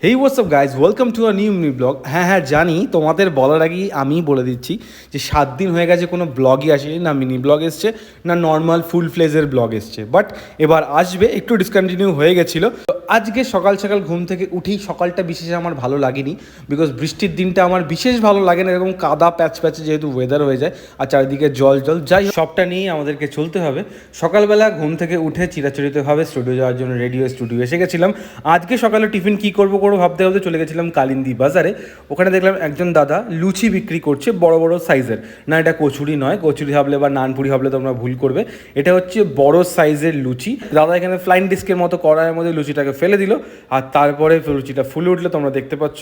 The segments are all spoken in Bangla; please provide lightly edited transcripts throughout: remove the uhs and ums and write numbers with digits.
Hey WhatsApp guys, welcome to a new blog. হ্যাঁ জানি, তোমাদের বলার আগেই আমি বলে দিচ্ছি যে 7 দিন হয়ে গেছে কোনো ব্লগই আসেনি, না মিনি ব্লগ এসছে না নর্মাল ফুল ফ্লেজের ব্লগ এসছে। বাট এবার আসবে, একটু ডিসকন্টিনিউ হয়ে গেছিলো। তো আজকে সকাল সকাল ঘুম থেকে উঠেই সকালটা বিশেষ আমার ভালো লাগেনি, বিকজ বৃষ্টির দিনটা আমার বিশেষ ভালো লাগে না। এরকম কাদা প্যাচ প্যাচে যেহেতু ওয়েদার হয়ে যায় আর চারিদিকে জল জল, যাই সবটা নিয়েই আমাদেরকে চলতে হবে। সকালবেলা ঘুম থেকে উঠে চিরাচরিতভাবে স্টুডিও যাওয়ার জন্য রেডি হয়ে স্টুডিও এসে গেছিলাম। আজকে সকালে টিফিন কী করবো ভাবতে ভাবতে চলে গেছিলাম কালিন্দী বাজারে। ওখানে দেখলাম একজন দাদা লুচি বিক্রি করছে বড় বড় সাইজের। না, এটা কচুরি নয়, কচুরি ভাবলে বা নানপুরি ভাবলে তোমরা ভুল করবে। এটা হচ্ছে বড় সাইজের লুচি। দাদা এখানে ফ্লাইং ডিস্কের মতো কড়াইয়ের মধ্যে লুচিটাকে ফেলে দিল, আর তারপরে লুচিটা ফুলে উঠলে তোমরা দেখতে পাচ্ছ।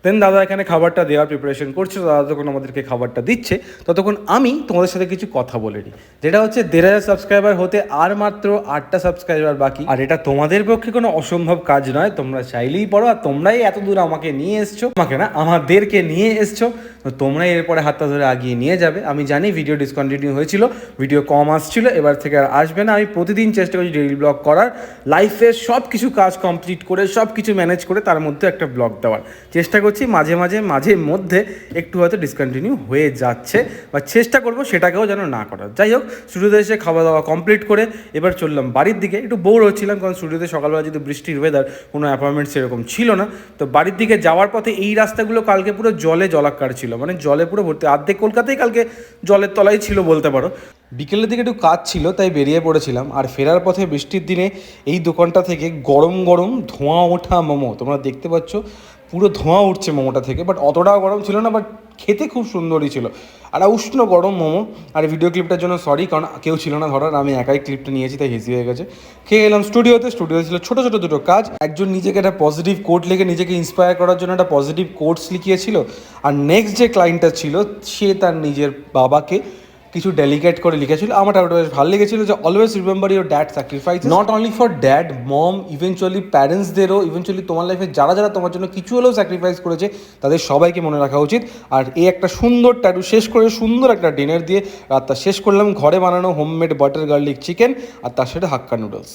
দেন দাদা এখানে খাবারটা দেওয়ার প্রিপারেশন করছে। দাদা যখন আমাদেরকে খাবারটা দিচ্ছে ততক্ষণ আমি তোমাদের সাথে কিছু কথা বলে নিই। যেটা হচ্ছে 1,500 সাবস্ক্রাইবার হতে আর মাত্র 8টা সাবস্ক্রাইবার বাকি। আর এটা তোমাদের পক্ষে কোনো অসম্ভব কাজ নয়, তোমরা চাইলেই পারো। আর তোমরাই এত দূর আমাকে নিয়ে এসছো, আমাকে না আমাদেরকে নিয়ে এসছো, তো তোমরাই এরপরে হাতটা ধরে আগিয়ে নিয়ে যাবে। আমি জানি ভিডিও ডিসকন্টিনিউ হয়েছিল, ভিডিও কম আসছিল, এবার থেকে আর আসবে না। আমি প্রতিদিন চেষ্টা করছি ডেইলি ব্লগ করার, লাইফের সব কিছু কাজ কমপ্লিট করে সব কিছু ম্যানেজ করে তার মধ্যে একটা ব্লগ দেওয়ার চেষ্টা করছি। মাঝে মধ্যে একটু হয়তো ডিসকন্টিনিউ হয়ে যাচ্ছে, বা চেষ্টা করবো সেটাকেও যেন না করার। যাই হোক, স্টুডিওতে এসে খাওয়া দাওয়া কমপ্লিট করে এবার চললাম বাড়ির দিকে। একটু বোর হচ্ছিলাম, কারণ স্টুডিওতে সকালবেলা যদি বৃষ্টির ওয়েদার, কোনো অ্যাপয়েন্টমেন্ট সেরকম ছিল না। তো বাড়ির দিকে যাওয়ার পথে এই রাস্তাগুলো কালকে পুরো জলে জলাকার ছিল, মানে জলে পুরো ভর্তি। অর্ধেক কলকাতাই কালকে জলের তলায় ছিল বলতে পারো। বিকেলের দিকে একটু কাজ ছিল তাই বেরিয়ে পড়েছিলাম। আর ফেরার পথে বৃষ্টির দিনে এই দোকানটা থেকে গরম গরম ধোঁয়া ওঠা মোমো তোমরা দেখতে পাচ্ছ, পুরো ধোঁয়া উঠছে মোমোটা থেকে। বাট অতটাও গরম ছিল না, বাট খেতে খুব সুন্দরই ছিল। আর উষ্ণ গরম মোমো। আর ভিডিও ক্লিপটার জন্য সরি, কারণ কেউ ছিল না ধরার, আমি একাই ক্লিপটা নিয়েছি তাই হেসি হয়ে গেছে। খেয়ে এলাম স্টুডিওতে ছিল ছোটো ছোটো দুটো কাজ। একজন নিজেকে একটা পজিটিভ কোট লিখে নিজেকে ইন্সপায়ার করার জন্য একটা পজিটিভ কোটস লিখিয়েছিল। আর নেক্সট যে ক্লায়েন্টটা ছিল সে তার নিজের বাবাকে কিছু ডেলিকেট করে লিখেছিল। আমার ওটা বেশ ভালো লেগেছিল, যে always remember your dad sacrifice, not only for dad, mom, eventually প্যারেন্টসদেরও, ইভেনচুয়ালি তোমার লাইফে যারা যারা তোমার জন্য কিছু হলেও স্যাক্রিফাইস করেছে তাদের সবাইকে মনে রাখা উচিত। আর এই একটা সুন্দর ট্যাটু শেষ করে সুন্দর একটা ডিনার দিয়ে রাতটা শেষ করলাম। ঘরে বানানো হোমমেড বাটার গার্লিক চিকেন আর তার সাথে হাক্কা নুডলস।